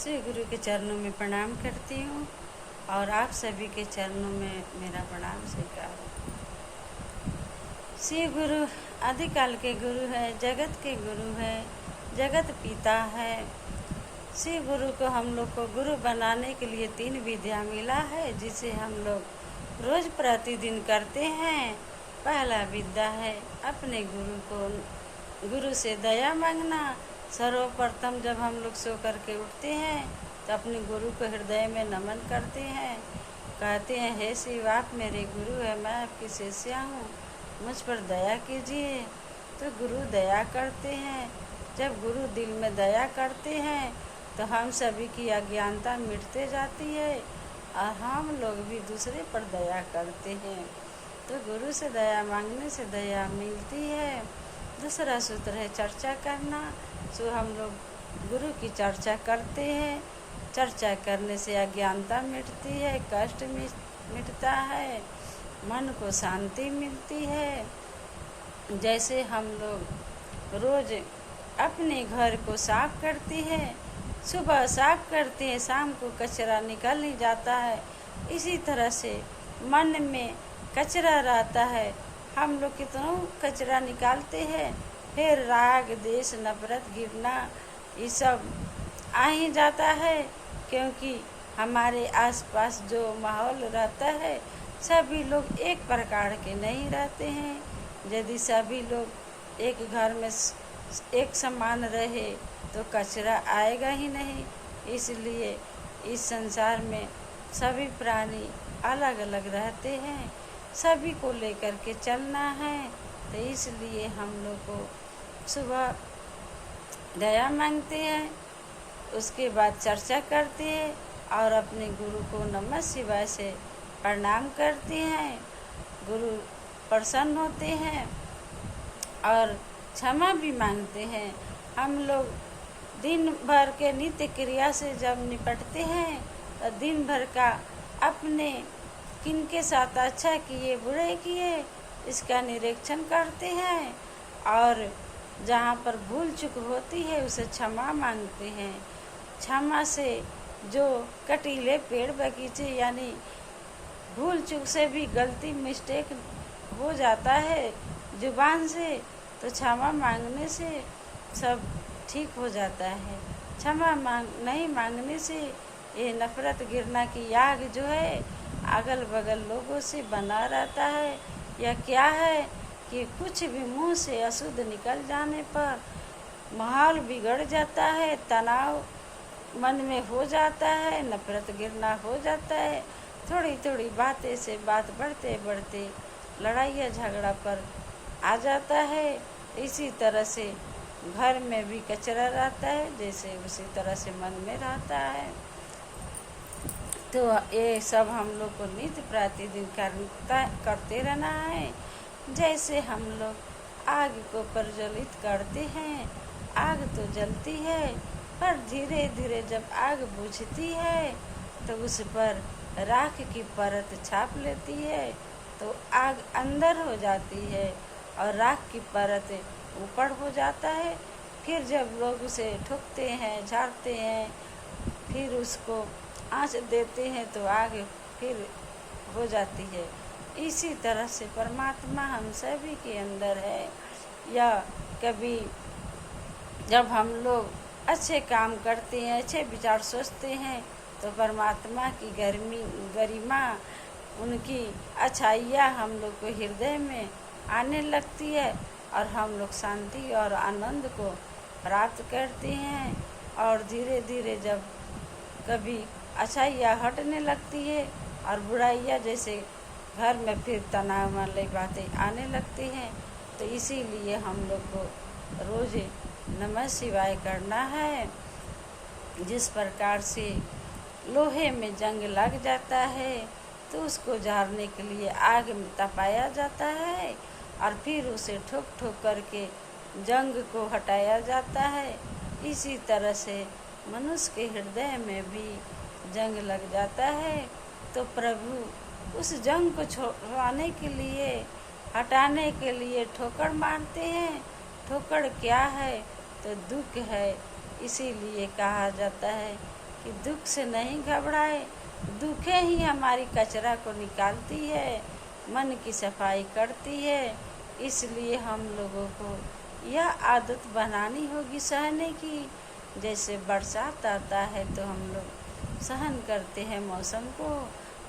श्री गुरु के चरणों में प्रणाम करती हूँ और आप सभी के चरणों में मेरा प्रणाम स्वीकार। श्री गुरु आदिकाल के गुरु है, जगत के गुरु है, जगत पिता है। श्री गुरु को हम लोग को गुरु बनाने के लिए 3 विद्या मिला है, जिसे हम लोग रोज प्रतिदिन करते हैं। पहला विद्या है अपने गुरु से दया मांगना। सर्वप्रथम जब हम लोग सो करके उठते हैं तो अपने गुरु को हृदय में नमन करते हैं, कहते हैं हे शिव आप मेरे गुरु है, मैं आपकी शिष्या हूँ, मुझ पर दया कीजिए। तो गुरु दया करते हैं। जब गुरु दिल में दया करते हैं तो हम सभी की अज्ञानता मिटते जाती है और हम लोग भी दूसरे पर दया करते हैं। तो गुरु से दया मांगने से दया मिलती है। दूसरा सूत्र है चर्चा करना। सो हम लोग गुरु की चर्चा करते हैं। चर्चा करने से अज्ञानता मिटती है, कष्ट मिटता है, मन को शांति मिलती है। जैसे हम लोग रोज अपने घर को साफ करते हैं, सुबह साफ करते हैं, शाम को कचरा निकल नहीं जाता है, इसी तरह से मन में कचरा रहता है। हम लोग कितना कचरा निकालते हैं, फिर राग द्वेष नफरत घृणा ये सब आ ही जाता है, क्योंकि हमारे आसपास जो माहौल रहता है सभी लोग एक प्रकार के नहीं रहते हैं। यदि सभी लोग एक घर में एक समान रहे तो कचरा आएगा ही नहीं। इसलिए इस संसार में सभी प्राणी अलग अलग रहते हैं, सभी को लेकर के चलना है। तो इसलिए हम लोग को सुबह दया मांगते हैं, उसके बाद चर्चा करते हैं और अपने गुरु को नमः शिवाय से प्रणाम करते हैं। गुरु प्रसन्न होते हैं और क्षमा भी मांगते हैं। हम लोग दिन भर के नित्य क्रिया से जब निपटते हैं तो दिन भर का अपने किनके साथ अच्छा किए बुरे किए इसका निरीक्षण करते हैं और जहाँ पर भूल चूक होती है उसे क्षमा मांगते हैं। क्षमा से जो कटीले पेड़ बगीचे यानी भूल चूक से भी गलती मिस्टेक हो जाता है जुबान से, तो क्षमा मांगने से सब ठीक हो जाता है। क्षमा नहीं मांगने से ये नफरत घृणा की आग जो है अगल बगल लोगों से बना रहता है। या क्या है कि कुछ भी मुंह से अशुद्ध निकल जाने पर माहौल बिगड़ जाता है, तनाव मन में हो जाता है, नफरत घृणा हो जाता है। थोड़ी थोड़ी बातें से बात बढ़ते बढ़ते लड़ाई झगड़ा पर आ जाता है। इसी तरह से घर में भी कचरा रहता है, जैसे उसी तरह से मन में रहता है। तो ये सब हम लोग को नित्य प्रतिदिन करते रहना है। जैसे हम लोग आग को प्रज्वलित करते हैं, आग तो जलती है पर धीरे धीरे जब आग बुझती है तो उस पर राख की परत छाप लेती है तो आग अंदर हो जाती है और राख की परत ऊपर हो जाता है। फिर जब लोग उसे ठोकते हैं, झाड़ते हैं, फिर उसको आँच देते हैं तो आग फिर हो जाती है। इसी तरह से परमात्मा हम सभी के अंदर है। या कभी जब हम लोग अच्छे काम करते हैं, अच्छे विचार सोचते हैं तो परमात्मा की गरिमा उनकी अच्छाइयाँ हम लोग को हृदय में आने लगती है और हम लोग शांति और आनंद को प्राप्त करते हैं। और धीरे धीरे जब कभी अच्छाइयाँ हटने लगती है और बुराइयाँ जैसे घर में फिर तनाव वाली बातें आने लगती हैं, तो इसीलिए हम लोग को रोज़ नमः शिवाय करना है। जिस प्रकार से लोहे में जंग लग जाता है तो उसको झाड़ने के लिए आग में तपाया जाता है और फिर उसे ठोक ठोक करके जंग को हटाया जाता है। इसी तरह से मनुष्य के हृदय में भी जंग लग जाता है तो प्रभु उस जंग को छुड़वाने के लिए, हटाने के लिए ठोकर मारते हैं। ठोकर क्या है तो दुख है। इसीलिए कहा जाता है कि दुख से नहीं घबराए, दुखे ही हमारी कचरा को निकालती है, मन की सफाई करती है। इसलिए हम लोगों को यह आदत बनानी होगी सहने की। जैसे बरसात आता है तो हम लोग सहन करते हैं मौसम को,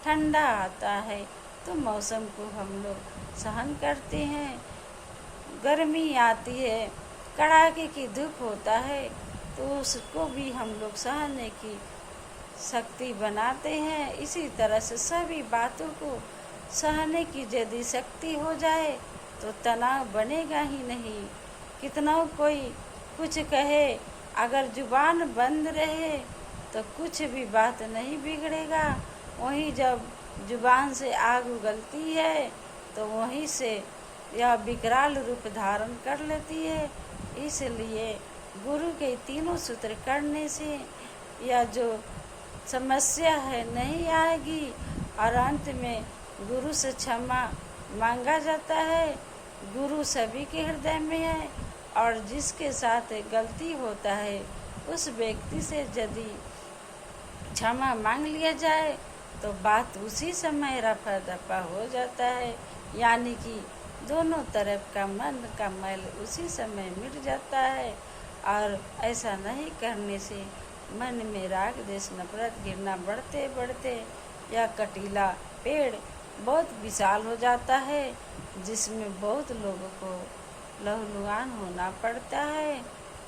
ठंडा आता है तो मौसम को हम लोग सहन करते हैं, गर्मी आती है, कड़ाके की धूप होता है तो उसको भी हम लोग सहने की शक्ति बनाते हैं। इसी तरह से सभी बातों को सहने की यदि शक्ति हो जाए तो तनाव बनेगा ही नहीं। कितना कोई कुछ कहे, अगर जुबान बंद रहे तो कुछ भी बात नहीं बिगड़ेगा। वहीं जब जुबान से आग उगलती है तो वहीं से यह विकराल रूप धारण कर लेती है। इसलिए गुरु के तीनों सूत्र करने से यह जो समस्या है नहीं आएगी और अंत में गुरु से क्षमा मांगा जाता है। गुरु सभी के हृदय में है और जिसके साथ गलती होता है उस व्यक्ति से यदि क्षमा मांग लिया जाए तो बात उसी समय रफा दफा हो जाता है, यानी कि दोनों तरफ का मन का मैल उसी समय मिट जाता है। और ऐसा नहीं करने से मन में राग द्वेष नफरत गिरना बढ़ते बढ़ते यह कटीला पेड़ बहुत विशाल हो जाता है, जिसमें बहुत लोगों को लहूलुहान होना पड़ता है।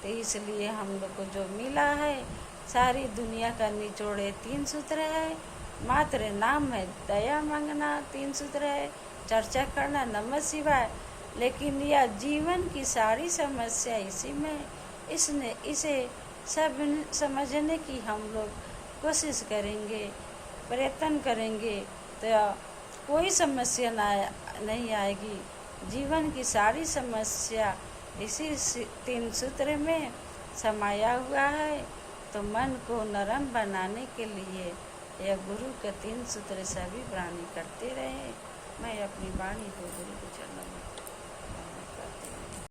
तो इसलिए हम लोग को जो मिला है सारी दुनिया का निचोड़े 3 सूत्र है। मात्र नाम है दया मांगना, 3 सूत्र है, चर्चा करना नमः शिवाय। लेकिन यह जीवन की सारी समस्या इसी में, इसे सब समझने की हम लोग कोशिश करेंगे, प्रयत्न करेंगे तो कोई समस्या नहीं आएगी। जीवन की सारी समस्या इसी 3 सूत्र में समाया हुआ है। तो मन को नरम बनाने के लिए यह गुरु के 3 सूत्र सभी प्राणी करते रहे। मैं अपनी वाणी को गुरु के चरणों में